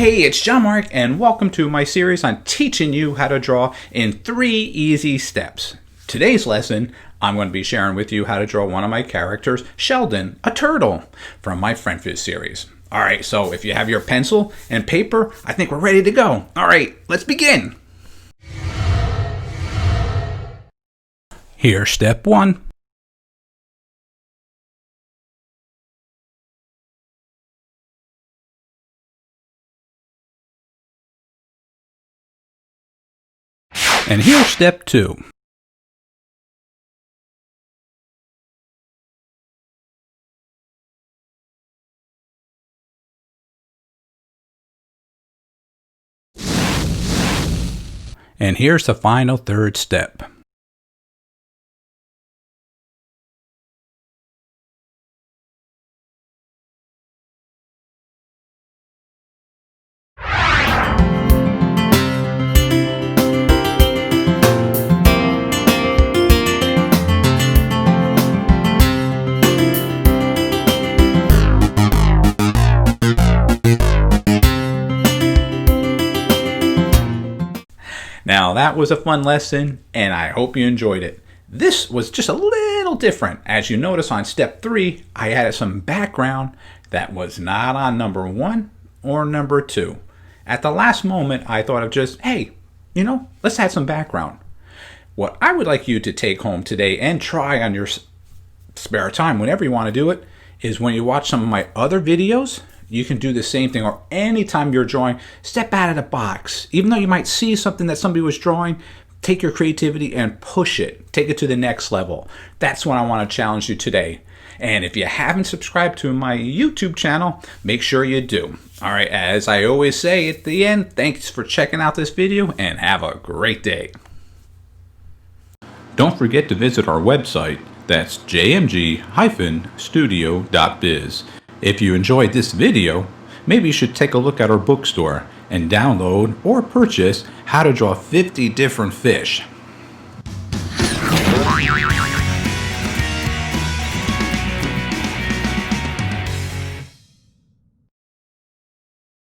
Hey, it's John Marc, and welcome to my series on teaching you how to draw in 3 easy steps. Today's lesson, I'm going to be sharing with you how to draw one of my characters, Sheldon, a turtle, from my Friendfish series. Alright, so if you have your pencil and paper, I think we're ready to go. Alright, let's begin. Here's step 1. And here's step 2. And here's the final third step. Now that was a fun lesson, and I hope you enjoyed it. This was just a little different. As you notice on step 3, I added some background that was not on number 1 or number 2. At the last moment, I thought of just, hey, let's add some background. What I would like you to take home today and try on your spare time, whenever you want to do it, is when you watch some of my other videos, you can do the same thing, or anytime you're drawing, step out of the box. Even though you might see something that somebody was drawing, take your creativity and push it. Take it to the next level. That's what I want to challenge you today. And if you haven't subscribed to my YouTube channel, make sure you do. All right, as I always say at the end, thanks for checking out this video and have a great day. Don't forget to visit our website. That's jmg-studio.biz. If you enjoyed this video, maybe you should take a look at our bookstore and download or purchase How to Draw 50 Different Fish.